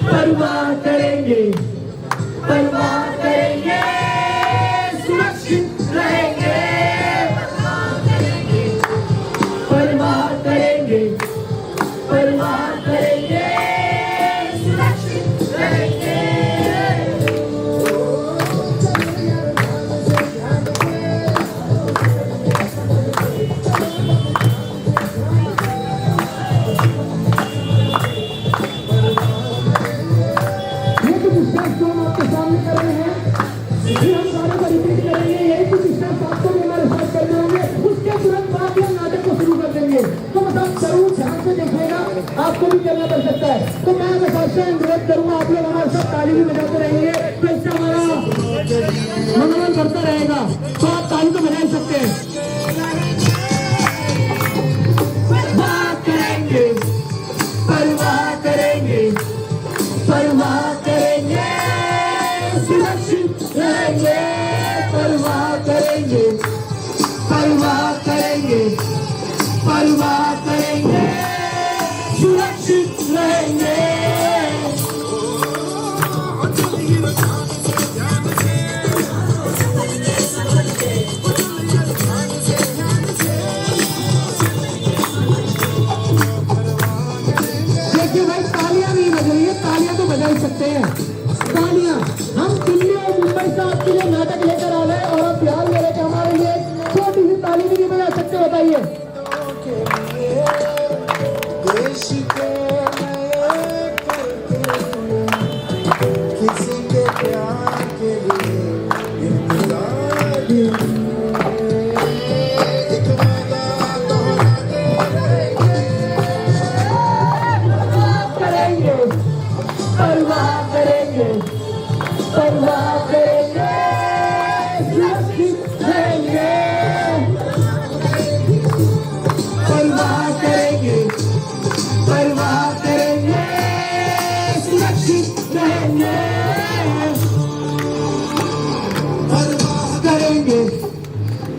परवाह करेंगे, परवाह करेंगे, सुरक्षित रहेंगे, परवाह करेंगे, परवाह करेंगे, सुरक्षित रहेंगे। आपको भी करना पड़ सकता है, तो मैं हमेशा अनुरोध करूंगा आप लोग हमारे साथ ताली भी बजाते रहेंगे, तो इससे हमारा मनोरंजन बढ़ता रहेगा। तो आप ताली तो बजा ही सकते हैं। परवाह करेंगे, परवाह करेंगे, परवाह करेंगे, सुरक्षित रहेंगे, परवाह करेंगे, परवाह करेंगे, परवाह करेंगे, सुरक्षित रहेंगे। देखिए भाई, तालियां नहीं बज रही है, तालियां तो बजा ही सकते हैं। तालियां हम दिल्ली और मुंबई से आपके लिए नाटक लेकर आ रहे हैं और आप प्यार ले रहे थे हमारे लिए, छोटी सी ताली भी नहीं बजा सकते, बताइए। किसी के प्यार के लिए इंतजार एक वादा करेंगे, परवाह करेंगे, परवाह करेंगे, सुरक्षित रहेंगे, परवाह करेंगे, परवाह करेंगे, सुरक्षित रहेंगे, परवाह करेंगे।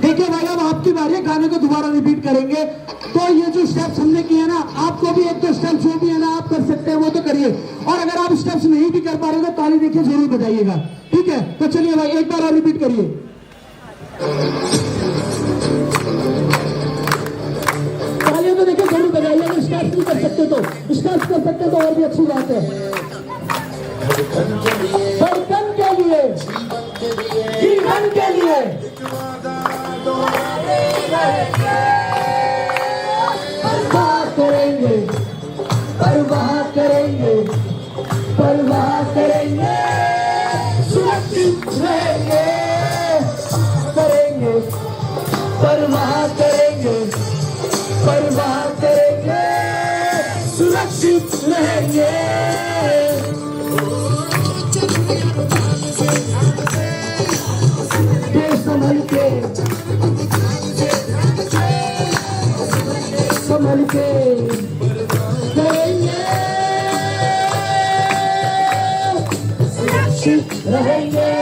देखिए भाई, अब आपकी बारी है, गाने को दोबारा रिपीट करेंगे। तो ये जो स्टेप्स हमने किए ना, आपको भी एक दो स्टेप्स जो भी है ना आप कर सकते हैं वो तो करिए, और अगर आप स्टेप्स नहीं भी कर पा रहे तो ताली देखिए जरूर बजाइएगा, ठीक है। तो चलिए भाई, एक बार और रिपीट करिए। तालियां तो देखिए जरूर बजाइए, अगर स्टेप्स नहीं कर सकते तो, स्टेप्स कर सकते तो और भी अच्छी बात है। धड़कन के लिए, जीवन के लिए, परवाह करेंगे, परवाह करेंगे, परवाह करेंगे, सुरक्षित रहेंगे, करेंगे, परवाह करेंगे, परवाह करेंगे, सुरक्षित रहेंगे। संभल के, संभल के करेंगे, सुरक्षित रहेंगे।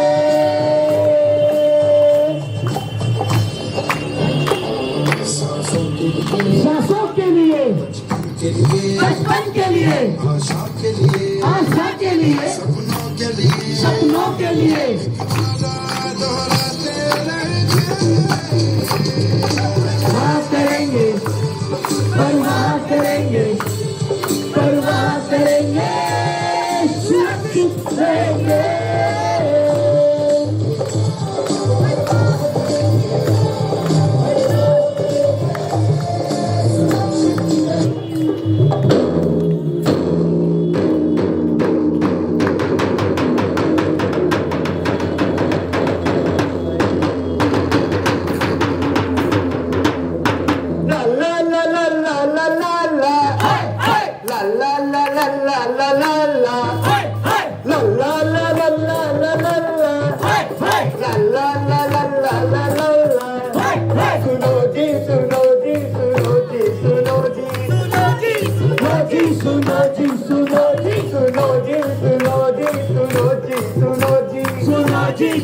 सांसों के लिए, बचपन के लिए, आशा के लिए, सपनों के लिए, परवाह करेंगे, परवाह करेंगे, परवाह करेंगे, सुरक्षित रहेंगे।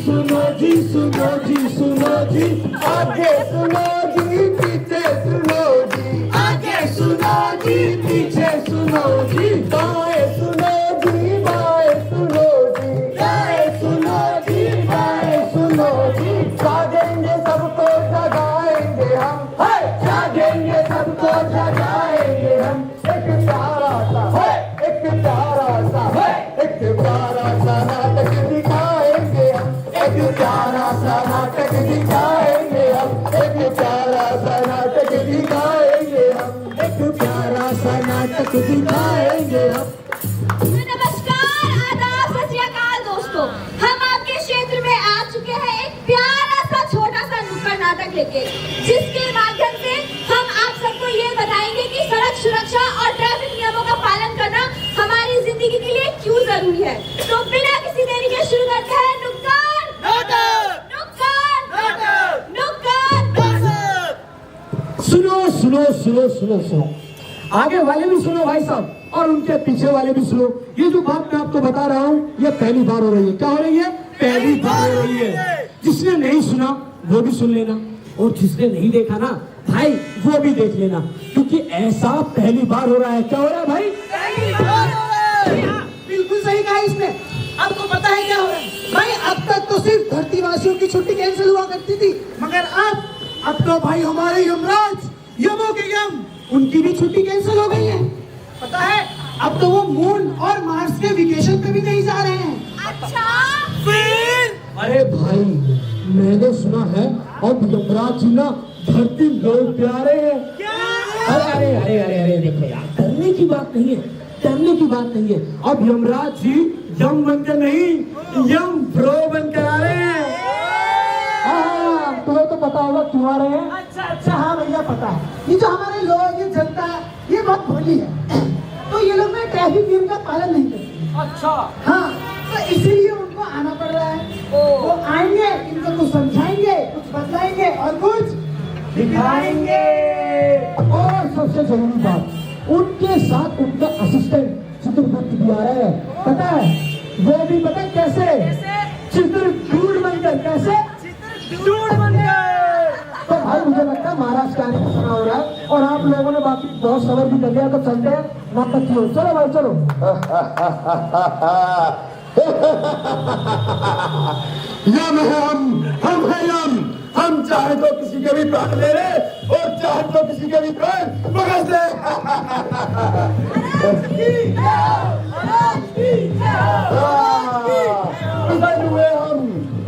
सुनो जी, सुनो जी, सुनो जी, आगे सुनो जी, पीछे सुनो जी, आगे सुनो जी, पीछे सुनो जी, बाएं सुनो प्यारा सा नाटक दिखाएंगे हम, एक प्यारा सा नाटक दिखाएंगे हम, एक प्यारा सा नाटक दिखाएंगे हम, एक प्यारा सा नाटक दिखाएंगे हम। नमस्कार, आदाब, सत श्री अकाल दोस्तों। हम आपके क्षेत्र में आ चुके हैं एक प्यारा सा छोटा सा नुक्कड़ नाटक लेके, जिसके माध्यम से हम आप सबको ये बताएंगे कि सड़क सुरक्षा और ट्रैफिक नियमों का पालन करना हमारी जिंदगी के लिए क्यों जरूरी है। तो बिना किसी देरी के शुरू करते हैं नुक्कड़ नाटक। नुक्कड़ नाटक, नुक्कड़ नाटक। सुनो सुनो सुनो सुनो सुनो, आगे वाले भी सुनो भाई साहब, और उनके पीछे वाले भी सुनो। ये जो बात मैं आपको बता रहा हूँ, ये पहली बार हो रही है। क्या हो रही है? पहली बार हो रही है। जिसने नहीं सुना वो भी सुन लेना, और जिसने नहीं देखा ना भाई वो भी देख लेना, क्योंकि ऐसा पहली बार हो रहा है। क्या हो रहा है भाई? पहली बार हो रहा है। बिल्कुल सही कहा इसने। आपको पता है क्या हो रहा है भाई? अब तक तो सिर्फ धरतीवासियों की छुट्टी कैंसिल हुआ करती थी, मगर अब तो भाई हमारे यमराज, यमों के यम, उनकी भी छुट्टी कैंसिल हो गई है। पता है, अब तो वो मून और मार्स के वेकेशन पे भी नहीं जा रहे हैं। अच्छा, अरे भाई मैंने सुना है अब यमराज जी ना धरती लोग पे आ रहे हैं। अरे अरे अरे अरे अरे देखो यार, डरने की बात नहीं है, डरने की बात नहीं है। अब यमराज जी यम बनकर नहीं, यम ब्रो बनकर आ रहे हैं। हाँ, तुम्हें तो पता होगा क्यों आ रहे हैं। अच्छा अच्छा, हाँ भैया पता है। ये जो हमारे लोग, ये जनता है, ये बहुत भोली है, तो ये लोग ना ट्रैफिक नियम का पालन नहीं करते। अच्छा, हाँ, तो इसीलिए उनको आना पड़ रहा है। वो आएंगे, इनको कुछ समझाएंगे, कुछ बतलाएंगे और कुछ दिखाएंगे। और सबसे जरूरी बात, उनके साथ उनका असिस्टेंट चित्रगुप्त भी आ रहा है। पता है वो भी, पता है कैसे? चित्रकूट बनकर। कैसे? चित्रकूट बनकर। तो भाई मुझे लगता है महाराज का आने का समय हो रहा है, और आप लोगों ने बाकी बहुत सबर भी कर लिया, तो चलते हैं नाटक की ओर। चलो भाई चलो। यम है हम है यम। हम चाहे तो किसी के भी प्राण ले ले, और चाहे तो किसी के भी प्राण बगस ले।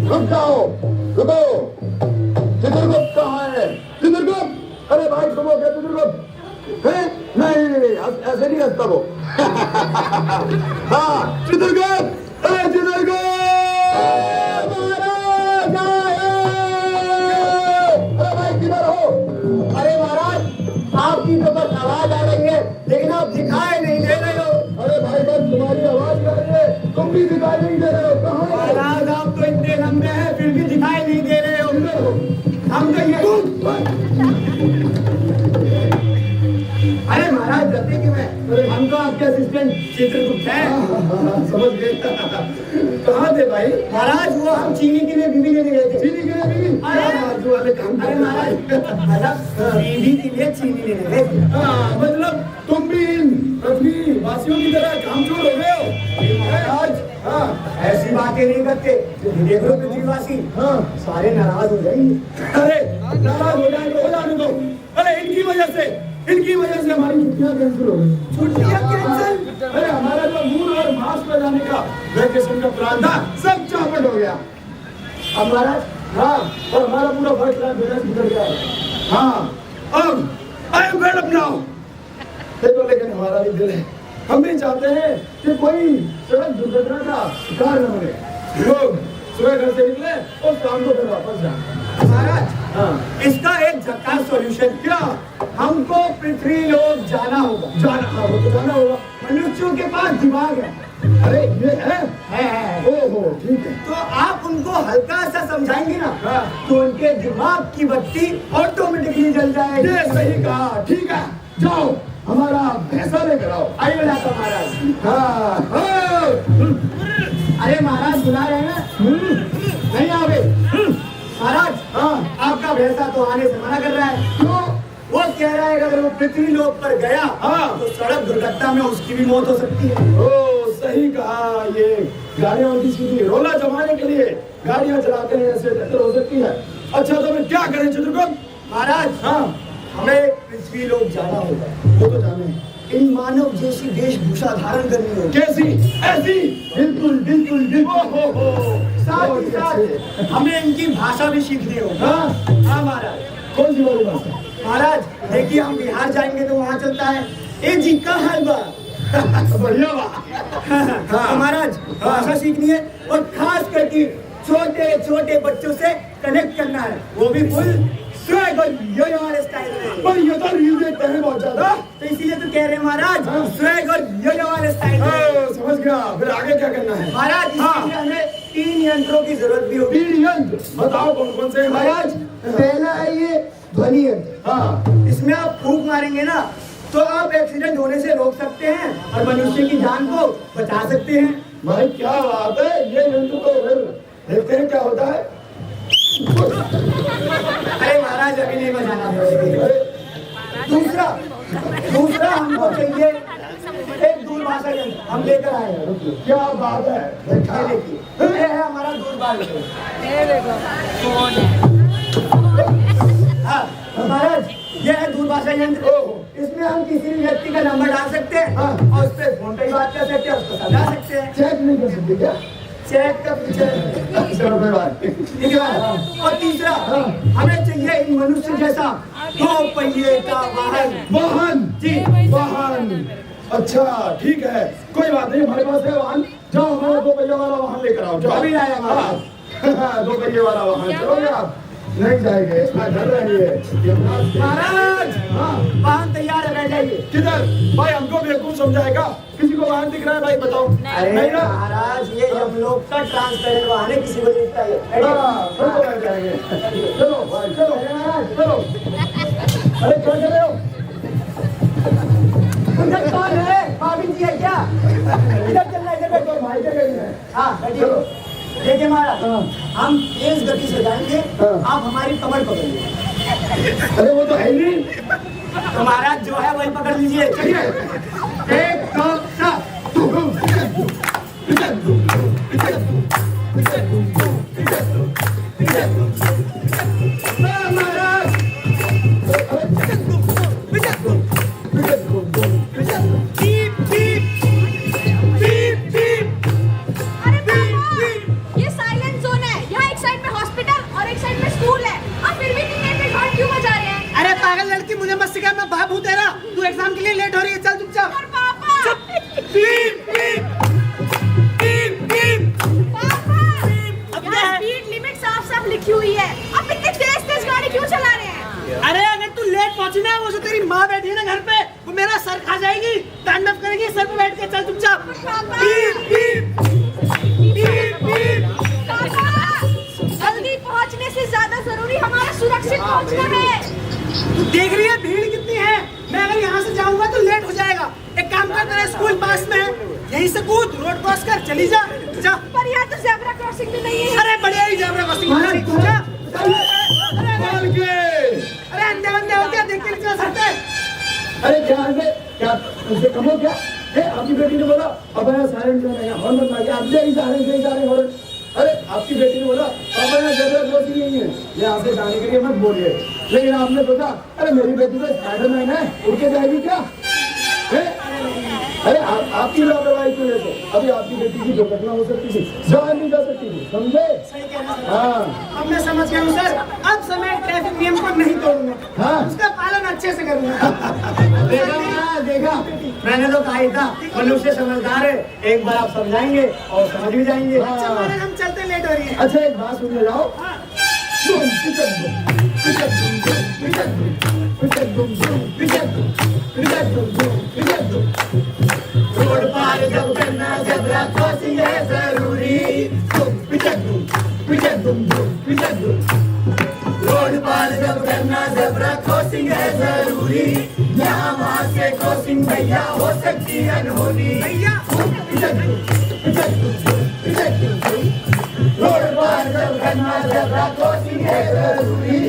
रुक जाओ, रुको। चित्रगुप्त कहाँ है? चित्रगुप्त, अरे भाई सुनो, क्या चित्रगुप्त है? नहीं ऐसे नहीं हंसता वो। हाँ चित्रगुप्त, अरे चित्रगुप्त, महाराज आए। अरे भाई किधर हो? अरे महाराज आपकी तो बस आवाज आ रही है, लेकिन आप दिखाई नहीं दे रहे हो। अरे भाई बस तुम्हारी आवाज आ रही है, तुम भी दिखाई नहीं दे रहे हो। कहाँ हो? महाराज आप तो इतने लंबे हैं फिर भी दिखाई नहीं दे रहे हो। हम तो ये, अरे महाराज डरते क्यों हैं? हम तो आपके असिस्टेंट चित्रगुप्त हैं। समझ गए। कहाँ थे भाई? महाराज वो हम चीनी के लिए बीवी लेने गए थे। चीनी के लिए बीवी? अरे वाले काम। अरे महाराज बीवी के लिए चीनी लेने गए थे। मतलब तुम भी इन पृथ्वी वासियों की तरह कामचोर हो गए हो महाराज। हाँ, ऐसी बातें नहीं करते। देख लो पृथ्वीवासी, हाँ सारे नाराज हो जाएंगे। अरे नाराज हो जाएंगे, हो जाने दो। अरे इनकी वजह से हमारी छुट्टियां कैंसिल हो गई। छुट्टियां कैंसिल? अरे हमारा जो मून और मार्स पे जाने का वैकेशन का प्लान था, सब चौपट हो गया। अब महाराज, हाँ, और हमारा पूरा फर्स्ट क्लास बिजनेस बिगड़ गया है। हाँ, अब I am fed up now. देखो लेकिन हमारा भी दिल है, हम भी चाहते हैं कि कोई सड़क दुर्घटना का शिकार न बने। लोग सुबह घर से निकले और शाम को फिर वापस जाए। महाराज, हाँ, इसका एक झक्कास सॉल्यूशन। क्या? हमको पृथ्वी लोग जाना होगा। जाना होगा। मनुष्यों के पास दिमाग है। अरे ये है? ओहो ठीक है। तो आप उनको हल्का सा समझाएंगे ना, तो उनके दिमाग की बत्ती ऑटोमेटिकली जल जाएगी। ये सही कहा। ठीक है, जाओ हमारा भैंसा लेकर आओ। आइए जाता महाराज। हाँ, अरे महाराज बुला रहे हैं ना? नहीं आओगे? महाराज, हाँ, आपका भैंसा तो आने से मना कर रहा है। क्यों? वो कह रहा है अगर वो पृथ्वी लोक पर गया, हाँ, तो सड़क दुर्घटना में उसकी भी मौत हो सकती है। ओ सही कहा। ये गाड़ियां उनकी सीधी रोला जमाने के लिए गाड़ियां चलाते हैं, ऐसे टक्कर हो सकती है। अच्छा तो मैं क्या करें चित्रगुप्त? महाराज, हाँ, हमें पृथ्वी लोक जाना होगा। वो तो जाने हैं। इन मानव जैसी वेशभूषा धारण करनी होगी। कैसी? ऐसी? बिल्कुल बिल्कुल बिल्कुल। साथ ही बहुत साथ हमें इनकी भाषा भी सीखनी होगी। हाँ? हाँ महाराज। कौन सी वाली भाषा? महाराज देखिए, हम बिहार जाएंगे तो वहाँ चलता है ए जी का हाल बा। बढ़िया बात। तो महाराज भाषा सीखनी है और खास करके छोटे छोटे बच्चों से कनेक्ट करना है, वो भी फुल स्वैग और यो-यो वाले स्टाइल में। पर ये तो रील देखते हैं बहुत ज्यादा। तो इसीलिए तो कह रहे हैं महाराज, हाँ। स्वैग और यो-यो वाले स्टाइल में। समझ गया। फिर आगे क्या करना है? महाराज इसके लिए हमें 3 यंत्रों की जरूरत भी होगी। 3 यंत्र बताओ कौन कौन से हैं? महाराज पहला है ये ध्वनि यंत्र। हाँ। इसमें आप फूंक मारेंगे ना तो आप एक्सीडेंट होने से रोक सकते हैं और मनुष्य की जान को बचा सकते हैं। भाई क्या बात है, ये यंत्र तो फिर देखते हैं क्या होता है। अरे महाराज अभी नहीं बजाना है। दूसरा हमको चाहिए एक दूरभाषा यंत्र, हम लेकर आए हैं। रुकिए। क्या बात है। ये देखिए, ये है हमारा दूरभाषा। हाँ महाराज, ये है दूरभाषा यंत्र। इसमें हम किसी भी व्यक्ति का नंबर डाल सकते हैं और उस पर फोन पे ही बात कर सकते हैं, उसको समझा सकते हैं। चेक नहीं कर सकते क्या? चेक का पीछे चलो कोई बात नहीं। ठीक है। और तीसरा हमें चाहिए इन मनुष्य जैसा 2 पहिए का वाहन। वाहन? जी। वाहन। अच्छा ठीक है, कोई बात नहीं, हमारे पास है वाहन। जाओ हमारा 2 पहिया वाला वाहन लेकर आओ। जाओ। अभी लाया महाराज। हाँ, 2 पहिए वाला वाहन। चलोगे आप? नहीं जाएंगे, घर रहेंगे। महाराज हाँ। वाहन तैयार है, बैठ जाइए। किधर? भाई हमको बेवकूफ समझाएगा? किसी को वाहन दिख रहा है भाई बताओ? अरे नहीं ना? महाराज ये हम लोग का ट्रांसपेरेंट वाहन है, किसी को नहीं दिखता है। हाँ, बिल्कुल बैठ जाएंगे। चलो भाई चलो। अरे महाराज चलो। अरे क्या कर रहे हो? उधर कौन है? भाभी जी है क्या? इधर चलना, इधर बैठो। भाई क्या करेंगे? हाँ बैठिए। देखिए महाराज, हाँ। हम तेज गति से जाएंगे, हाँ। आप हमारी कमर पकड़िए। अरे वो तो है ही नहीं। तो महाराज जो है वही पकड़ लीजिए। चलिए। 1 2 3। महाराज बीप बीप बीप बीप। अरे पापा, ये साइलेंट जोन है। यहाँ एक साइड में हॉस्पिटल और एक साइड में स्कूल है, और फिर भी तुम मेरे हॉर्न क्यों बजा रहे हैं? अरे पागल लड़की, मुझे मत सिखा, मैं बाप हूँ तेरा। तू एग्जाम के लिए लेट हो रही है, चल चुपचाप। और पापा, बीप बीप बीप बीप। पापा, यहाँ स्पीड लिमिट साफ साफ लिखी हुई है, आप इतने तेज तेज गाड़ी क्यों चला रहे हैं? अरे अगर तू लेट पहुंची ना, वो जो तेरी माँ बैठी है ना घर पे, वो मेरा सर खा जाएगी, तांडव करेगी सर पे बैठ के। चल चुपचाप। पापा, बीप बीप बीप बीप। पापा, जल्दी पहुँचने से ज्यादा जरूरी हमारा सुरक्षित पहुँचना है। तू देख रही है भीड़ कितनी है? मैं अगर यहाँ से जाऊंगा तो लेट हो जाएगा। एक काम कर, तेरा स्कूल पास में है, यहीं से कूद, रोड क्रॉस कर, चली जा। जा। पर यहाँ तो ज़ेब्रा क्रॉसिंग भी नहीं है। अरे बढ़िया ही ज़ेब्रा क्रॉसिंग। जा। अरे अंधे बंदे हो क्या, देख के नहीं चला सकते? अरे क्या है? क्या उनसे कम हो क्या? आपकी बेटी ने बोला अब मैं साइलेंट में नहीं, हॉर्न बंद किया। अब यही सारे हॉर्न। अरे आपकी बेटी ने बोला अब मैं ज़ेब्रा क्रॉसिंग नहीं है, ये आपसे जाने के लिए मत बोलिए। लेकिन आपने सोचा अरे मेरी बेटी तो स्पाइडरमैन है, उड़ के जाएगी क्या? अरे आपकी लापरवाही क्यों लेते? अभी आपकी बेटी की दुर्घटना हो सकती थी, जान नहीं जा सकती थी, समझे? सही कह रहे हैं सर। हाँ अब मैं समझ गया हूँ सर। अब से मैं ट्रैफिक नियम को नहीं तोड़ूंगा, हाँ। उसका पालन अच्छे से करूंगा। देखा, मैंने तो कहा ही था मनुष्य समझदार है, एक बार आप समझाएंगे और समझ भी जाएंगे। अच्छा महाराज, हम चलते, लेट हो रही है। अच्छा एक बात सुनने जाओ। रोड पार जब करना ज़ेब्रा क्रॉसिंग है जरूरी। रोड पार जब करना ज़ेब्रा क्रॉसिंग है जरूरी। यहाँ वहाँ से क्रॉसिंग भैया हो सकती है अनहोनी। भैया रोड पार जब करना ज़ेब्रा क्रॉसिंग है जरूरी।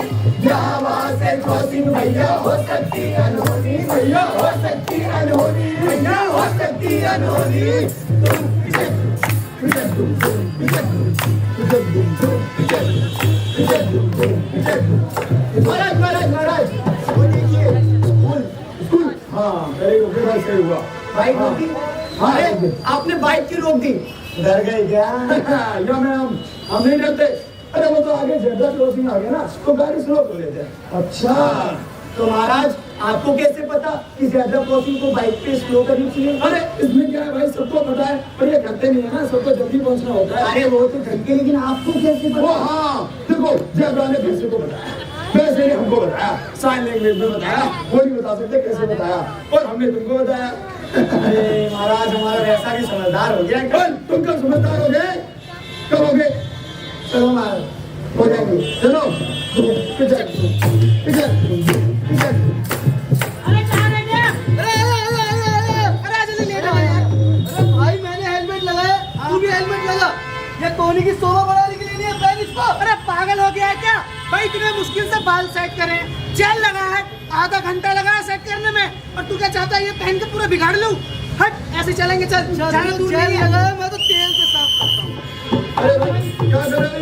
यहाँ वहाँ से क्रॉसिंग भैया हो सकती है अनहोनी। भैया हो सकती है अनहोनी। भैया हो सकती है अनहोनी। महाराज महाराज महाराज वो देखिए स्कूल। हाँ वेरी गुड। वैसे ही हुआ। बाइक रोकी? हाँ, अरे रोकी। आपने बाइक क्यों रोक दी? डर गए क्या? या मैं हम नहीं डरते। अरे वो तो आगे जेब्रा क्रॉसिंग आ गया ना, तो गाड़ी स्लो कर लेते हैं। अच्छा, तो महाराज आपको कैसे पता कि ज़ेब्रा क्रॉसिंग को बाइक पे स्लो करनी चाहिए? अरे इसमें क्या है भाई, सबको पता है, पर ये करते नहीं है ना, सबको जल्दी पहुंचना होता है। अरे वो तो ठीक है, लेकिन आपको कैसे वो पता? हाँ, देखो जेब्रा ने भैंसे को बताया, भैंसे ने हमको बताया, साइन लैंग्वेज में बताया, वो नहीं बता सकते कैसे बताया, और हमने तुमको बताया। अरे महाराज हमारा वैसा भी समझदार हो गया। कल तुम कब समझदार हो गए? कब हो गए? चलो महाराज हो जाएंगे। चलो पीछे पीछे पीछे। अरे कहाँ रह गया? अरे जल्दी लेट आ यार। अरे भाई मैंने हेलमेट लगाया, तू भी हेलमेट लगा। ये कोहनी की शोभा बढ़ाने के लिए नहीं है, पहन इसको। अरे पागल हो गया है क्या? भाई तूने मुश्किल से बाल सेट करे, जेल लगा है, आधा घंटा लगा है सेट करने में, और तू क्या चाहता है ये पहन के पूरा बिगाड़ लूं? हट, ऐसे चलेंगे, चल ज्यादा दूर नहीं है। मैं तो तेल से साफ करता हूँ। अरे भाई क्या कर रहे हो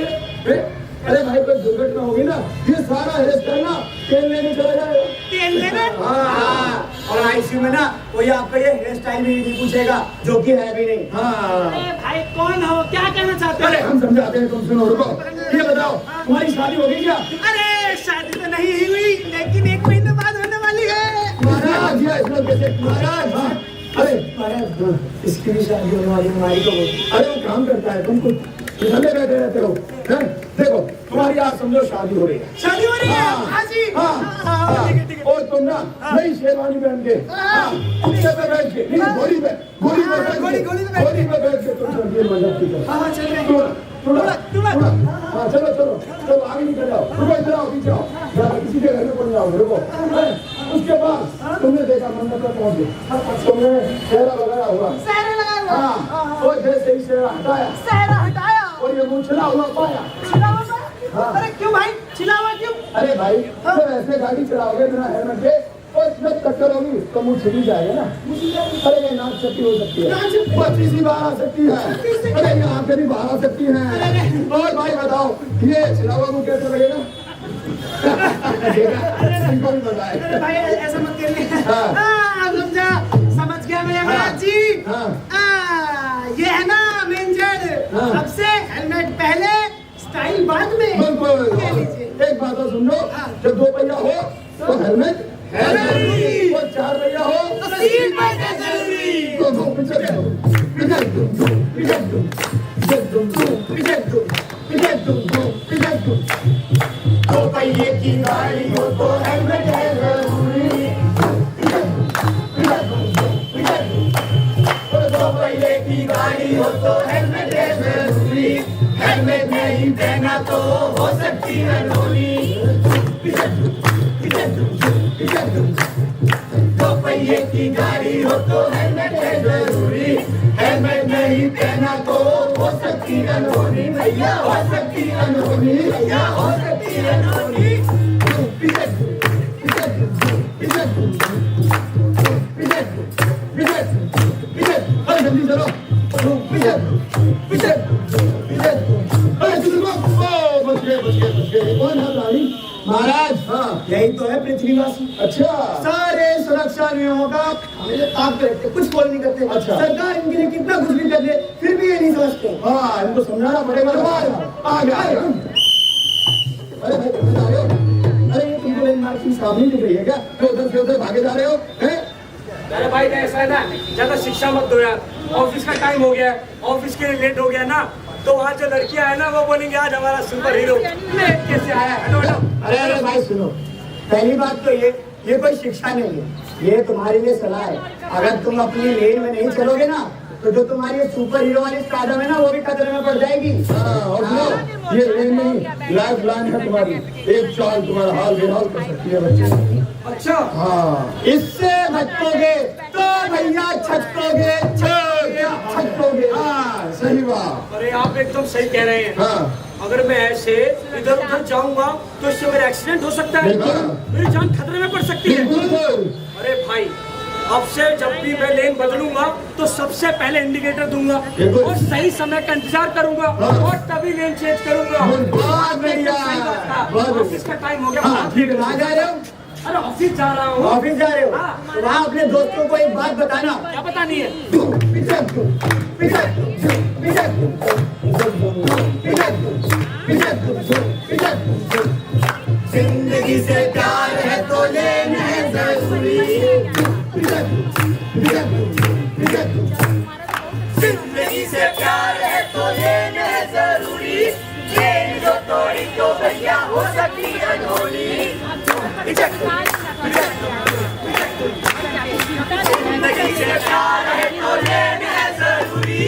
ये? अरे भाई कोई दुर्घटना होगी ना, ये सारा हेयर स्टाइल ना तेल लेने चला जाएगा। तेल लेने? हाँ, और आईसीयू में ना कोई आपका ये हेयर स्टाइल भी नहीं पूछेगा, जो कि है भी नहीं। हाँ अरे भाई कौन हो, क्या कहना चाहते अरे हो? हम समझाते हैं, तुम सुनो, रुको। ये बताओ तुम्हारी शादी हो गई क्या? अरे शादी तो नहीं ही हुई, लेकिन 1 महीने बाद होने वाली है। महाराज या इसमें कैसे? महाराज हाँ। अरे महाराज इसकी भी शादी होने वाली, हमारी को अरे वो काम करता है, तुम कुछ इधर बैठे रहते हो हैं? देखो तुम्हारी आज समझो शादी हो रही है। शादी हो रही है? हाँ, हाँ जी। हाँ, हाँ, ठीक है, ठीक है। और तुम ना नई शेरवानी पहन के, कुत्ते पे बैठ के, नहीं घोड़ी पे बैठ के, घोड़ी पे बैठ घोड़ी पे बैठ के तुम चलिए मजाक की तरह। हाँ चल रहे थोड़ा थोड़ा थोड़ा। थोड़ा हाँ चलो चलो चलो आगे निकल जाओ, रुको इधर आओ, पीछे आओ, ज़रा किसी के घर में पड़ जाओ, रुको। उसके बाद तुमने देखा मंडप पर पहुंचे, तुमने चेहरा लगाया हुआ, सहरा लगा हुआ। हाँ और जैसे ही चेहरा हटाया सहरा हटाया। और ये मुँह छिला हुआ पाया। छिला हुआ? हाँ। अरे क्यों भाई, छिला हुआ क्यों? अरे भाई जब ऐसे गाड़ी चलाओगे बिना हेलमेट के और जब टक्कर होगी तो मुँह छिल जाएगा ना। अरे ये नाक चपटी हो सकती है, बच्ची सी बाहर आ सकती है, अरे ये आंखें भी बाहर आ सकती हैं। और भाई बताओ ये छिला हुआ मुँह कैसे लगेगा? इनको भी बताए। अरे भाई ऐसा मत करिए। हाँ। हाँ, समझा, समझ गया मेरे महाराज जी। हाँ। ये है ना मेन जेड। हाँ। अब से हेलमेट पहले, स्टाइल बाद में। बिल्कुल। ये लीजिए। एक बात तो सुन लो, जब 2 पहिया हो तो हेलमेट जरूरी। और 4 पहिया हो तो सीट बेल्ट है जरूरी। तो दो पीछे जाओ, पीछे तुम, पीछे तुम, पीछे तुम, पीछे तुम, पीछे तुम, पीछे तुम। 2 पहिए की गाड़ी हो तो हेलमेट है जरूरी। पीछे तुम, पीछे तुम, पीछे तुम। और 2 पहिए की गाड़ी हो तो हेलमेट है जरूरी। हेलमेट नहीं पहना तो हो सकती है अनहोनी। पीछे तुम, पीछे तुम, पीछे तुम। 2 पहिए की गाड़ी हो तो हेलमेट है जरूरी। हेलमेट नहीं पहना तो हो सकती है अनहोनी। भैया हो सकती है अनहोनी, भैया हो सकती है अनहोनी। पीछे तुम, पीछे तुम, पीछे तुम, पीछे तुम, पीछे तुम, पीछे तुम। अरे जल्दी चलो, पीछे तुम, पीछे तुम, पीछे तुम। अरे जल्दी रुको। ओ बच गए, बच गए, बच गए। कौन है गाड़ी? महाराज हाँ। यही तो है पृथ्वीवासी। अच्छा सारे सुरक्षा नियमों का हमेशा ताक रखते, कुछ फॉलो नहीं करते। अच्छा। सरकार इनके लिए कितना कुछ भी कर दे, फिर भी ये नहीं समझते। हाँ इनको समझाना पड़ेगा। आ गया। अरे भाई तुम जा रहे हो? अरे ये तुमको लेन मार्क की सामने दिख रही है क्या? तो उधर से उधर भागे जा रहे हो हैं? अरे भाई ऐसा है ना, ज्यादा शिक्षा मत दो यार। ऑफिस का टाइम हो गया है, ऑफिस के लिए लेट हो गया ना, तो वहाँ जो लड़कियां है ना वो बोलेंगे आज हमारा सुपर हीरो लेट कैसे आया है। अरे भाई सुनो, पहली बात तो ये कोई शिक्षा नहीं है, ये तुम्हारे लिए सलाह है। अगर तुम अपनी लेन में नहीं चलोगे ना तो जो तुम्हारी ये सुपर हीरो वाली स्टारडम है ना वो भी खतरे में पड़ जाएगी। हाँ और सुनो ये लेन नहीं लाइफ लाइन है तुम्हारी। एक चाल तुम्हारा हाल बेहाल कर सकती है बच्चे। अच्छा हाँ इससे भटकोगे तो भैया छटकोगे, छटकोगे। हाँ सही बात। अरे आप एकदम सही कह रहे हैं। हाँ अगर मैं ऐसे इधर उधर जाऊंगा तो इससे मेरा एक्सीडेंट हो सकता है, बिल्कुल। मेरी जान खतरे में पड़ सकती है। बिल्कुल। अरे भाई अब से जब भी मैं लेन बदलूंगा तो सबसे पहले इंडिकेटर दूंगा बिल्कुल। और सही समय का इंतजार करूंगा हाँ। और तभी लेन चेंज करूंगा। बहुत बढ़िया। सही बात था। बहुत बढ़िया। ऑफिस का टाइम हो गया। हाँ ठीक है। कहाँ जा रहे हो? अरे ऑफिस जा रहा हूँ। ऑफिस जा रहे हो? हाँ। तो वहाँ अपने दोस्तों को एक बात बताना। क्या बतानी है? जिंदगी से प्यार है तो लेना है जरूरी। जिंदगी से प्यार है तो लेना है जरूरी। लेन जो तोड़ी तो भैया हो सकती है अनहोनी। जिंदगी से प्यार है तो लेना है जरूरी।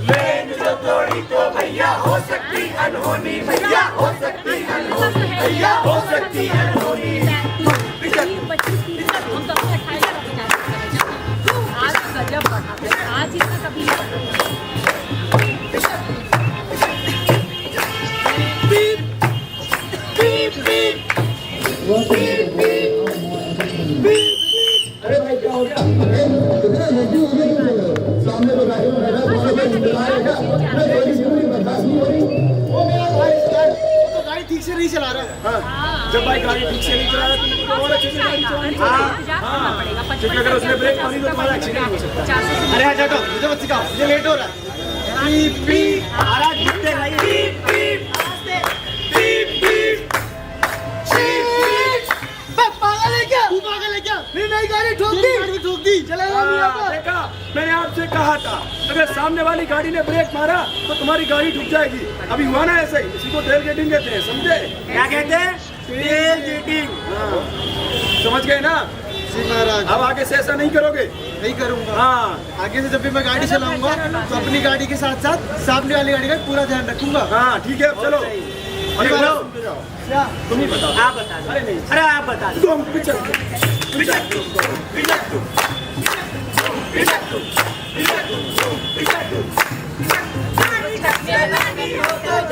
लेन जो तोड़ी तो भैया हो सकती अनहोनी। भैया हो सकती अनहोनी। भैया हो सकती अनहोनी। आज इसका कभी अरे भाई क्या हो गया? सामने तो गाड़ी में बैठा बर्दाश्त नहीं हो रही। वो मेरा भाई तो गाड़ी ठीक से नहीं चला रहा है। जब भाई गाड़ी ठीक से नहीं चला रहा तुम और अच्छे से गाड़ी चलानी चाहिए। क्योंकि अगर उसने ब्रेक मारी तो तुम्हारा एक्सीडेंट हो सकता है। अरे अच्छा तो मुझे मत सिखाओ, मुझे लेट हो रहा है। पीप पीप आराम कितने भाई? पीप पीप पीप पीप पागल है क्या? तू पागल है क्या? मेरी नई गाड़ी ठोक दी चलेगा नहीं आता। देखा, मैंने आपसे कहा था अगर सामने वाली गाड़ी ने ब्रेक मारा तो तुम्हारी गाड़ी ठुक जाएगी। अभी हुआ ना ऐसे ही। इसी को टेल गेटिंग कहते हैं, समझे? क्या कहते हैं? Tailgating. समझ गए ना? जी महाराज, अब आगे से ऐसा नहीं करोगे। नहीं करूंगा। हाँ, आगे से जब भी मैं गाड़ी चलाऊंगा तो अपनी गाड़ी के साथ साथ सामने वाली गाड़ी का पूरा ध्यान रखूंगा। हाँ ठीक है, चलो। अरे चलो। क्या? तुम ही बताओ। आप बता दो। अरे नहीं, अरे आप बता दो। तुम पीछे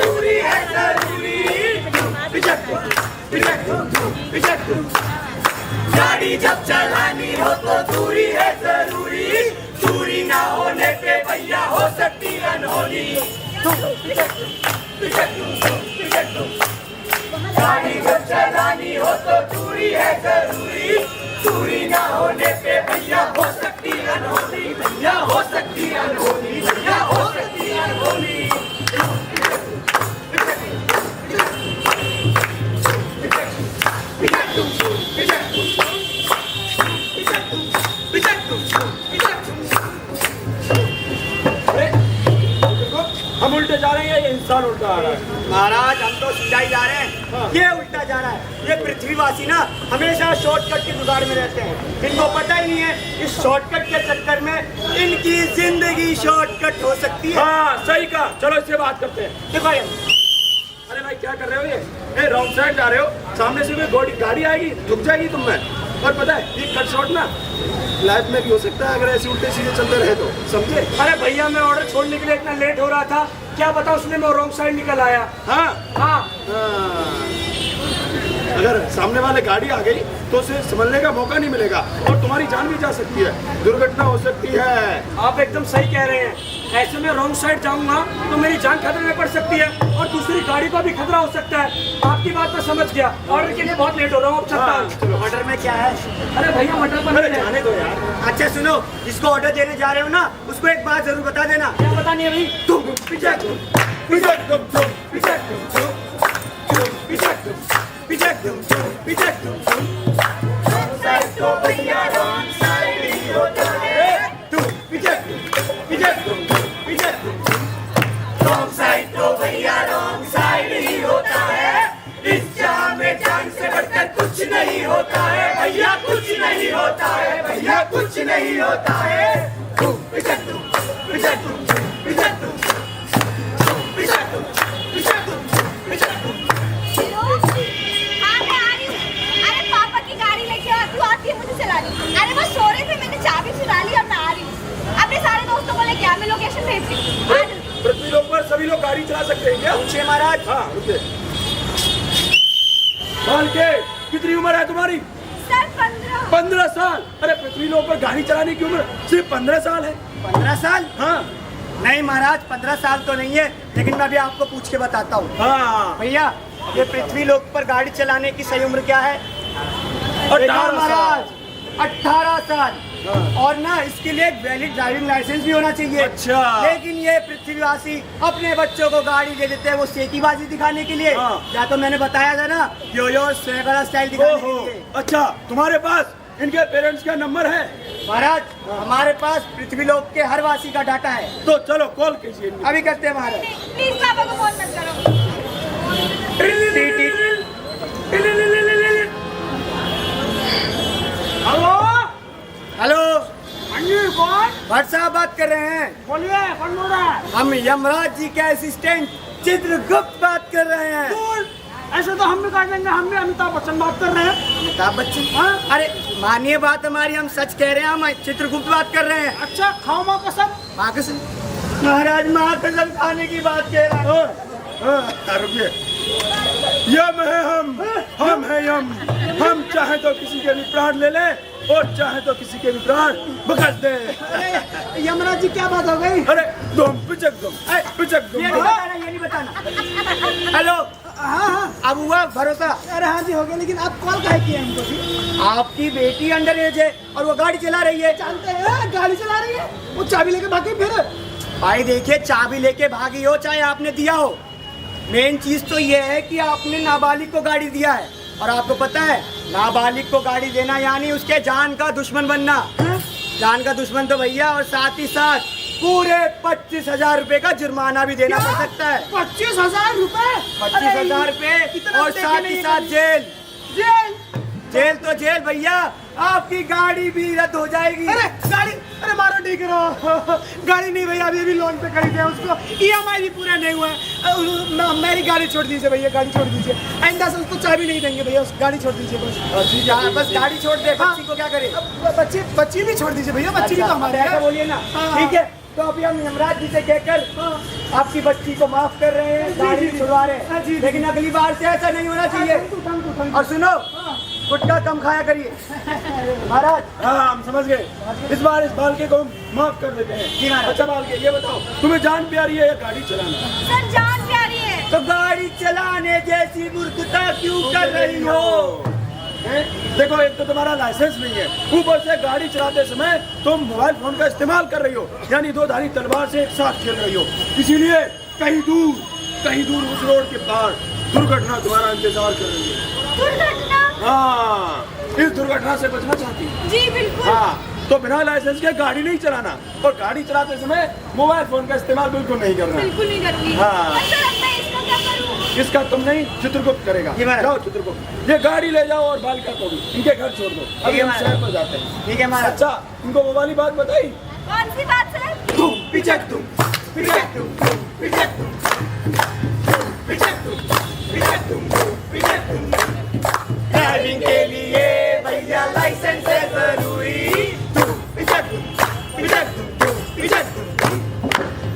दूरी है जरूरी। गाड़ी जब चलानी हो तो दूरी है जरूरी। दूरी ना होने पे भैया हो सकती अनहोनी। गाड़ी जब चलानी हो तो दूरी है जरूरी। दूरी ना होने पे भैया हो सकती अनहोनी। भैया हो सकती अनहोनी। भैया हो सकती अनहोनी। हम उल्टे जा रहे हैं, ये इंसान उल्टा आ रहा है। महाराज हम तो सीधा ही जा रहे हैं, ये उल्टा जा रहा है। ये पृथ्वीवासी ना हमेशा शॉर्टकट की जुगाड़ में रहते हैं। इनको पता ही नहीं है इस शॉर्टकट के चक्कर में इनकी जिंदगी शॉर्टकट हो सकती है। हाँ सही कहा, चलो इससे बात करते हैं। देखो ये अरे भाई क्या कर रहे हो ये? रॉन्ग साइड जा रहे हो, सामने से कोई गाड़ी आएगी रुक जाएगी तुम में। और पता है ये कट शॉट ना लाइफ में भी हो सकता है अगर ऐसे उल्टे सीधे चलते रहे तो, समझे? अरे भैया मैं ऑर्डर छोड़ने के लिए इतना लेट हो रहा था, क्या बता उसने मैं रॉन्ग साइड निकल आया। हाँ हाँ, अगर सामने वाले गाड़ी आ गई तो उसे संभलने का मौका नहीं मिलेगा और तुम्हारी जान भी जा सकती है, दुर्घटना हो सकती है। आप एकदम सही कह रहे हैं। ऐसे में रॉन्ग साइड जाऊंगा तो मेरी जान खतरे में पड़ सकती है और दूसरी गाड़ी को भी खतरा हो सकता है। आपकी बात मैं समझ गया, ऑर्डर के लिए बहुत लेट हो रहा हूँ। अब चलता हूँ। ऑर्डर में क्या है? अरे भैया मटर पनीर जाने दो यार। अच्छा सुनो, जिसको ऑर्डर देने जा रहे हो ना उसको एक बात जरूर बता देना। क्या बतानी है भाई? तुम पीछे तो भैया रॉन्ग साइड ही होता है। रॉन्ग साइड तो भैया रॉन्ग साइड ही होता है। इस जाम में जान से बढ़कर कुछ नहीं होता है। भैया कुछ नहीं होता है। भैया कुछ नहीं होता है। हाँ मैं आ रही हूँ। अरे पापा की गाड़ी लेके आती हूँ, आती है मुझे चलानी। अरे वो सो रहे थे, मैंने चाबी चुरा ली, अब मैं आ रही हूँ। अपने सारे दोस्तों को लेके आ, मैं लोकेशन भेज रही हूँ। पृथ्वी लोक पर सभी लोग गाड़ी चला सकते हैं क्या? पूछिए महाराज। हाँ रुके। के कितनी उम्र है तुम्हारी? सर 15। 15 साल? अरे पृथ्वी लोक पर गाड़ी चलाने की उम्र सिर्फ 15 साल है। 15 साल? हाँ नहीं महाराज 15 साल तो नहीं है, लेकिन मैं अभी आपको पूछ के बताता हूँ। हाँ भैया ये पृथ्वी लोक पर गाड़ी चलाने की सही उम्र क्या है? 18 महाराज साल। 18 साल हाँ। और ना इसके लिए एक वैलिड ड्राइविंग लाइसेंस भी होना चाहिए। अच्छा। लेकिन ये पृथ्वीवासी अपने बच्चों को गाड़ी दे देते हैं वो सेतीबाजी दिखाने के लिए। हाँ। या तो मैंने बताया था ना यो सैकड़ा स्टाइल दिखाने ओहो, के लिए। अच्छा तुम्हारे पास इनके पेरेंट्स का नंबर है? महाराज हमारे पास पृथ्वीलोक के हर वासी का डाटा है। तो चलो कॉल कीजिए इनको। अभी करते हैं महाराज। प्लीज पापा को फोन मत करो। हेलो हेलो हाँ जी कौन? भट्ट साहब बात कर रहे हैं। बोलिए कौन बोल रहा है? हम यमराज जी के असिस्टेंट चित्रगुप्त बात कर रहे हैं। दूर। ऐसे तो हम भी कर देंगे, हम भी अमिताभ बच्चन बात कर रहे हैं। अमिताभ बच्चन? हाँ? अरे मानिए बात हमारी, हम सच कह रहे हैं, हम चित्रगुप्त बात कर रहे हैं। अच्छा खाओ माँ कसम। माँ कसम? महाराज माँ कसम खाने की बात कह रहा है। रुकिए, यम है हम है यम। हम चाहे तो किसी के भी प्राण ले ले और चाहे तो किसी के भी प्राण बकस दे। अरे यमराज जी क्या बात हो गई? अरे तुम पिचक दो, पिचक दो। ये नहीं बताना। हेलो हाँ, अब हुआ भरोसा? अरे हाँ जी हो गया, लेकिन आप कॉल काहे किए हमको जी? आपकी बेटी अंडर एज है और वो गाड़ी चला रही है। जानते हैं गाड़ी चला रही है, वो चाबी लेके भागी फिर। भाई देखिए, चाबी लेके भागी हो चाहे आपने दिया हो, मेन चीज तो ये है कि आपने नाबालिग को गाड़ी दिया है। और आपको पता है नाबालिग को गाड़ी देना यानी उसके जान का दुश्मन बनना। जान का दुश्मन तो भैया, और साथ ही साथ पूरे 25,000 रुपए का जुर्माना भी देना पड़ सकता है। 25,000 रुपए? 25,000 रुपए इतना और देखे साथ नहीं ही साथ जेल। जेल? जेल तो जेल भैया, आपकी गाड़ी भी रद्द हो जाएगी। अरे गाड़ी, अरे मारो ठीक करो। गाड़ी नहीं भैया, अभी लोन पे खरीदे हैं उसको, EMI भी पूरा नहीं हुआ है। मेरी गाड़ी छोड़ दीजिए भैया, गाड़ी छोड़ दीजिए। आइंदा से उसको चाबी नहीं देंगे भैया, उस गाड़ी छोड़ दीजिए बस। बस गाड़ी छोड़ दे, बच्ची को क्या करे? बच्ची भी छोड़ दीजिए भैया, बच्ची भी तो हमारे ऐसा हैं। बोलिए ना। हाँ। ठीक है, तो अभी हम यमराज जी से कहकर आपकी बच्ची को माफ कर रहे हैं, गाड़ी भी छुड़वा रहे हाँ, जी, हैं। जी। लेकिन अगली बार से ऐसा नहीं होना चाहिए। और सुनो, गुटखा कम खाया करिए। महाराज हाँ हम समझ गए। इस बालके को माफ कर देते जी हैं। महाराज। अच्छा बालके ये बताओ, तुम्हें जान प्यारी है या गाड़ी चलाना? सर जान प्यारी है। तो गाड़ी चलाने जैसी मूर्खता क्यों कर रही हो? हैं? देखो एक तो तुम्हारा लाइसेंस नहीं है, ऊपर से गाड़ी चलाते समय तुम मोबाइल फोन का इस्तेमाल कर रही हो, यानी दो धारी तलवार से एक साथ खेल रही हो। इसीलिए कहीं दूर उस रोड के पार दुर्घटना तुम्हारा इंतजार कर रही है। दुर्घटना? हाँ, इस दुर्घटना से बचना चाहती है। जी बिल्कुल। हाँ, तो बिना लाइसेंस के गाड़ी नहीं चलाना और गाड़ी चलाते समय मोबाइल फोन का इस्तेमाल बिल्कुल नहीं करना। बिल्कुल नहीं करती। हाँ। और सर अब मैं इसका क्या करूँ? इसका तुम नहीं, चित्रगुप्त करेगा। जी महाराज। जाओ चित्रगुप्त, ये गाड़ी ले जाओ और बालिका को भी इनके घर छोड़ दो। अभी है हम महाराज। शहर पर जाते हैं। ठीक है महाराज। अच्छा इनको वो वाली बात बताई? कौन सी बात सर? ड्राइविंग के लिए भैया लाइसेंस है जरूरी।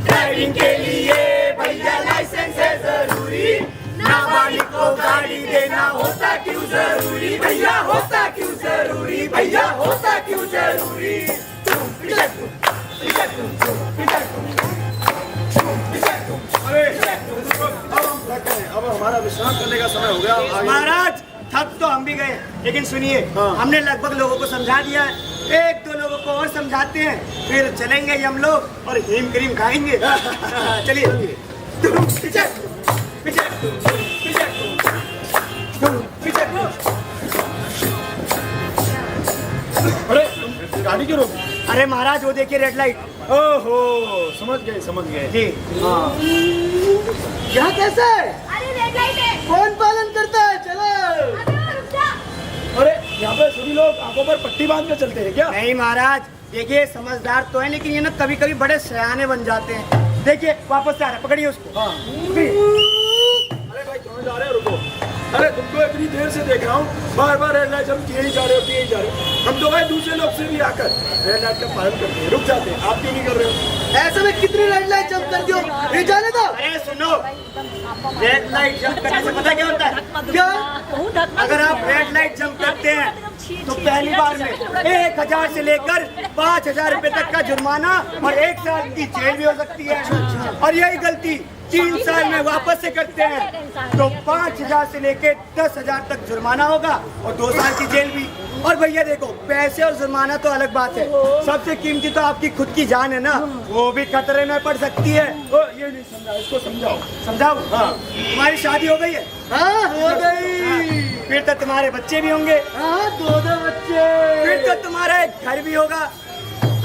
ड्राइविंग के लिए भैया लाइसेंस है जरूरी। नाबालिग को गाड़ी देना होता क्यों जरूरी? भैया होता क्यों जरूरी? भैया होता क्यों जरूरी? अरे अब हम थक गए, अब हमारा विश्राम करने का समय हो गया। आगे- महाराज थक तो हम भी गए, लेकिन सुनिए, हाँ। हमने लगभग लोगों को समझा दिया है। एक दो लोगों को और समझाते हैं, फिर चलेंगे हम लोग और हिम क्रीम खाएंगे। चलिए। अरे तुम गाड़ी क्यों रोकी? अरे महाराज वो देखिए रेड लाइट। ओहो समझ गए। जी हाँ यहाँ कैसे? अरे रेड लाइट है। कौन पालन करता है? चलो। अरे रुक जा। अरे यहाँ पे सभी लोग आंखों पर पट्टी बांध के चलते हैं क्या? नहीं महाराज, देखिए समझदार तो है, लेकिन ये ना कभी कभी बड़े सयाने बन जाते हैं। देखिए वापस से आ रहा है, पकड़िए उसको। हाँ। अरे भाई कहाँ जा रहे हो? रुको। अरे तुमको इतनी देर से देख रहा हूँ, बार बार रेड लाइट हम किए ही जा रहे हो। हम तो भाई दूसरे लोग से भी आकर रेड लाइट का पालन करते हैं, रुक जाते हैं। आप क्यों नहीं कर रहे हो? ऐसे में कितनी रेड लाइट जंप कर दियो? ये जाने दो। अरे सुनो, रेड लाइट जंप करने से पता क्या होता है? क्या? अगर आप रेड लाइट जंप करते हैं तो पहली बार में 1,000 से लेकर 5,000 रुपए तक का जुर्माना और 1 साल की जेल भी हो सकती है। और यही गलती 3 साल में वापस से करते हैं तो 5,000 से लेके 10,000 तक जुर्माना होगा और 2 साल की जेल भी। और भैया देखो, पैसे और जुर्माना तो अलग बात है, सबसे कीमती तो आपकी खुद की जान है ना, वो भी खतरे में पड़ सकती है। ओ, ये नहीं समझा, इसको समझाओ। समझाओ? हाँ। तुम्हारी शादी हो गई है? हाँ हो गई। फिर तो तुम्हारे बच्चे भी होंगे? हाँ 2 बच्चे। फिर तो तुम्हारा एक घर भी होगा?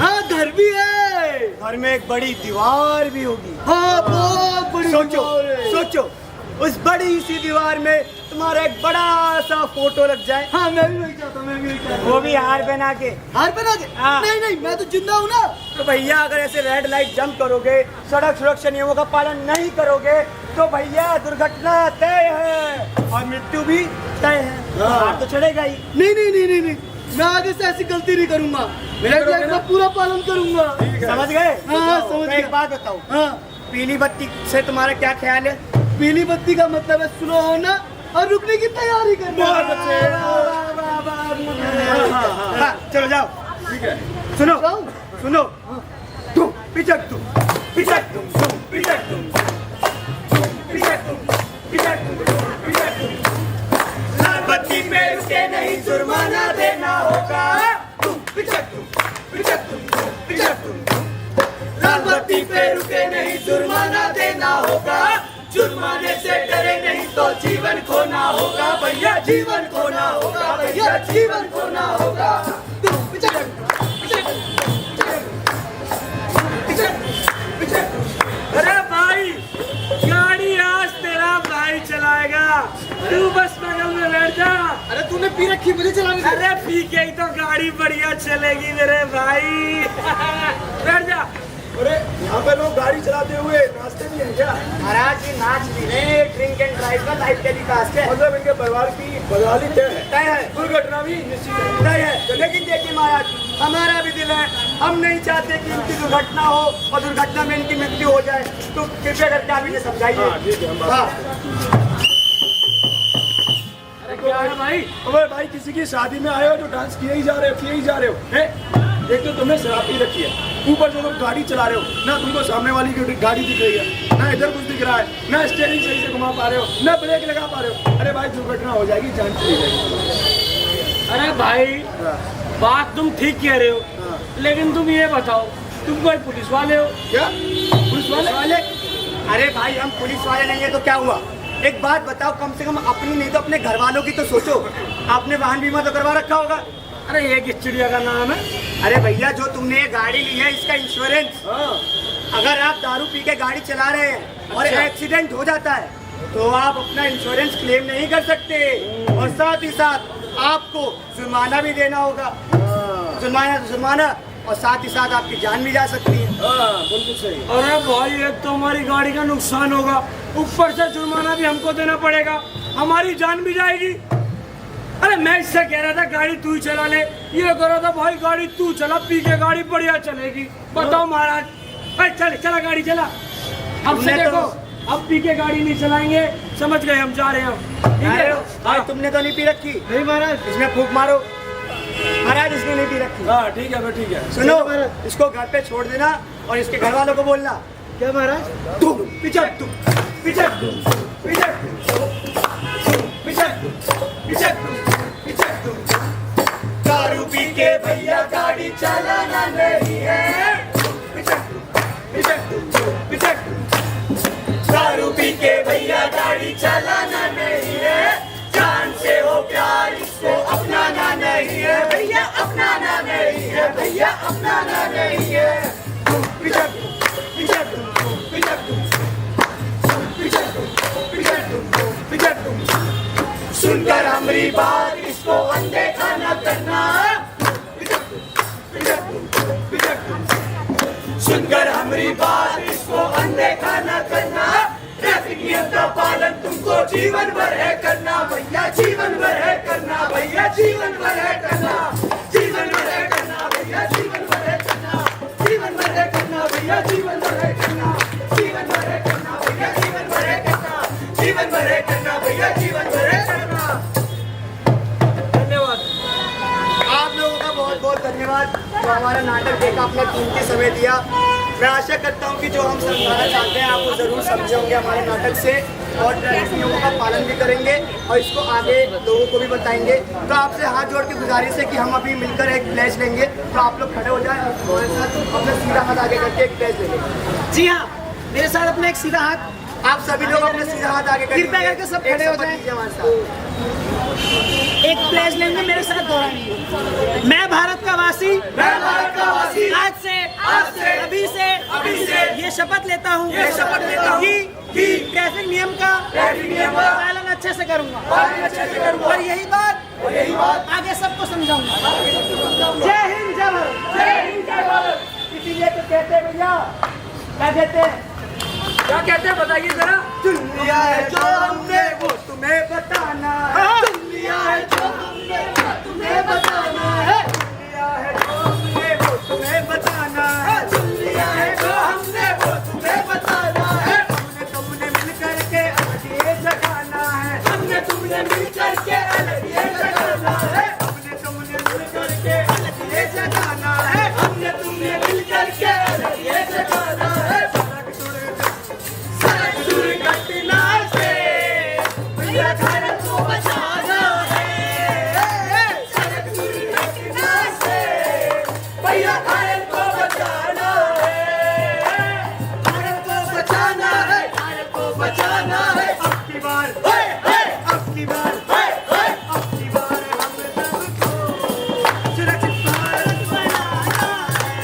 हाँ घर भी है। घर में एक बड़ी दीवार भी होगी? हाँ बहुत बड़ी सोचो दीवार है। सोचो, उस बड़ी सी दीवार में तुम्हारा एक बड़ा सा फोटो लग जाए। हाँ मैं भी वही चाहता हूँ, मैं भी वही चाहता हूँ। वो भी हार पहना के। हार पहना के? हाँ। नहीं नहीं, मैं तो जिंदा हूँ ना। तो भैया अगर ऐसे रेड लाइट जंप करोगे, सड़क सुरक्षा नियमों का पालन नहीं करोगे तो भैया दुर्घटना तय है और मृत्यु भी तय है। हार तो चढ़ेगा ही। नहीं नहीं नहीं नहीं नहीं, मैं आगे से ऐसी गलती नहीं करूंगा, रेड लाइट का पूरा पालन करूंगा। समझ गए? हाँ, समझ तो गया। एक बात बताओ, हाँ पीली बत्ती से तुम्हारा क्या ख्याल है? पीली बत्ती का मतलब है स्लो होना और रुकने की तैयारी करना। बहुत अच्छे। हाँ, चलो जाओ। ठीक है। सुनो जाओ। सुनो, तुम पिचक तुम पिचक तुम पिचक तुम पिचक तुम पिचक तुम पिचक तुम, लाल बत्ती पे रुके नहीं जुर्माना देना होगा। तुम पिचक तुम पिचक तुम पिचक तुम, लाल बत्ती पे रुके नहीं जुर्माना देना होगा। जुर्माने से डरे नहीं तो जीवन खोना होगा भैया, जीवन खोना होगा भैया, जीवन खोना होगा। तुम पिचक पिचक पिचक पिचक। अरे भाई, गाड़ी आज तेरा भाई चलाएगा, तू बस बगल में बैठ जा। अरे तूने पी रखी, मुझे चलाने दे। अरे पी के ही तो गाड़ी बढ़िया चलेगी मेरे भाई। बैठ जा। अरे यहाँ पे लोग गाड़ी चलाते हुए नाचते भी हैं क्या? महाराज जी नाच भी रहे, ड्रिंक एंड ड्राइव का लाइव टेलीकास्ट है। मतलब इनके परिवार की बदहाली तय है। तय है, दुर्घटना भी निश्चित है। तय है। लेकिन देखिए महाराज, हमारा भी दिल है, हम नहीं चाहते कि इनकी दुर्घटना हो और दुर्घटना में इनकी मृत्यु हो जाए, तो कृपया करके आप इन्हें समझाइए। हाँ ठीक है, हम बात हाँ। अरे क्या है भाई? अबे भाई, किसी की शादी में आए हो जो डांस किए ही जा रहे हो, किए ही जा रहे हो हैं? एक तो तुमने शराब पी रखी है, ऊपर जो तुम गाड़ी चला रहे हो, ना तुमको सामने वाली की गाड़ी दिख रही है, ना इधर कुछ दिख रहा है, ना स्टीयरिंग सही से घुमा पा रहे हो, ना ब्रेक लगा पा रहे हो। अरे भाई दुर्घटना हो जाएगी, जान चली जाएगी। अरे भाई, बात तुम ठीक कह रहे हो, लेकिन तुम ये बताओ, तुम कोई पुलिस वाले हो? क्या पुलिस वाले? अरे भाई, हम पुलिस वाले नहीं है तो क्या हुआ? एक बात बताओ, कम से कम अपनी नहीं तो अपने घर वालों की तो सोचो। आपने वाहन बीमा तो करवा रखा होगा? अरे ये किस चिड़िया का नाम है? अरे भैया, जो तुमने ये गाड़ी ली है इसका इंश्योरेंस, अगर आप दारू पी के गाड़ी चला रहे हैं और एक्सीडेंट हो जाता है तो आप अपना इंश्योरेंस क्लेम नहीं कर सकते, और साथ ही साथ आपको जुर्माना भी देना होगा। जुर्माना और साथ ही साथ आपकी जान भी जा सकती है। बिल्कुल सही। अरे भाई, एक तो हमारी गाड़ी का नुकसान होगा, ऊपर से जुर्माना भी हमको देना पड़ेगा, हमारी जान भी जाएगी। अरे मैं इससे कह रहा था गाड़ी तू ही चला ले, ये कह रहा था भाई गाड़ी तू चला, पी के गाड़ी बढ़िया चलेगी। बताओ महाराज, भाई चल चला गाड़ी चला। अब से देखो, अब पी के गाड़ी नहीं चलाएंगे, समझ गए? हम जा रहे हैं। ठीक है? भाई तुमने तो नहीं पी रखी? नहीं महाराज। इसमें फूंक मारो। महाराज, इसने नहीं पी रखी। हाँ ठीक है, ठीक है। सुनो, इसको घर पे छोड़ देना और इसके घर वालों को बोलना, क्या महाराज? तुम पिचक तुम पिचक तुम पिचक तुम पिचक तुम पिचक तुम पिचक तुम, दारू पी के भैया गाड़ी चलाना नहीं है। पिचक तुम पिचक तुम पिचक तुम, दारू पी के भैया गाड़ी चलाना नहीं है। जान से हो प्यार इसको अपनाना नहीं है भैया, अपनाना नहीं है भैया, अपनाना नहीं है। तुम पिचक तुम पिचक तुम पिचक तुम पिचक तुम पिचक तुम पिचक तुम, सुनकर हमारी बात इसको अनदेखा न करना। पिचक तुम पिचक तुम पिचक तुम, सुनकर हमारी बात इसको अनदेखा न करना। ट्रैफिक नियम का पालन तुमको जीवन भर है करना भैया, जीवन भर है करना भैया, जीवन भर है करना, जीवन भर है करना भैया, जीवन भर है करना, जीवन भर है करना भैया, जीवन भर है करना, जीवन भर है करना भैया, जीवन भर है करना, जीवन भर है करना भैया, जीवन भर है करना। धन्यवाद आप लोगों का बहुत बहुत धन्यवाद जो हमारा नाटक देखा, अपना कीमती समय दिया। मैं आशा करता हूँ कि जो हम समझाना चाहते हैं आप वो ज़रूर समझे होंगे हमारे नाटक से और ट्रैफिक नियमों का पालन भी करेंगे और इसको आगे लोगों को भी बताएंगे। तो आपसे हाथ जोड़ के गुजारिश है कि हम अभी मिलकर एक प्लेज लेंगे, तो आप लोग खड़े हो जाएं और हमारे साथ अपना सीधा हाथ आगे करके एक प्लेज लेंगे। जी हाँ, मेरे साथ अपना एक सीधा हाथ, आप सभी लोग अपने सीधा हाथ आगे कृपया करके सब खड़े हो जाएं। हमारे साथ एक प्लेज लेंगे, मेरे साथ दोहराएंगे। मैं भारत का वासी, आज से अभी से ये शपथ लेता हूँ कि ट्रैफिक नियम का पालन अच्छे से करूँगा और यही बात आगे सबको समझाऊंगा। जय हिंद, जय भारत। इसीलिए तो कहते हैं भैया, क्या कहते हैं, बताइए जरा। दुनिया है जो हमने वो तुम्हें बताना है, दुनिया है जो हमने वो तुम्हें बताना है, दुनिया है जो हमने वो तुम्हें बताना है, दुनिया है जो हमने वो तुम्हें बताना है। हमने तुमने मिल करके अलग ये जगाना है, हमने तुमने मिल करके अलग ये जगाना है, हमने तुमने मिल करके अलग ये जगाना है, हमने तुमने मिल करके अलग ये जगाना है। दुर्घटना से भैया भारत को बचाना है, सड़क दुर्घटना से भैया भारत को बचाना है, भारत को बचाना है, भारत को बचाना है। अब की बार, अब की बार, अब की बार हम सबको सुरक्षित भारत बनाना है,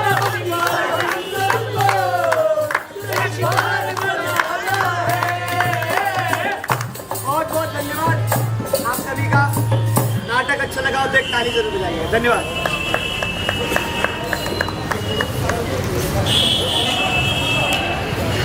अब की बार हम सबको सुरक्षित भारत बहुत बहुत धन्यवाद आप सभी का। नाटक अच्छा लगा तो एक ताली जरूर बजाइए। धन्यवाद।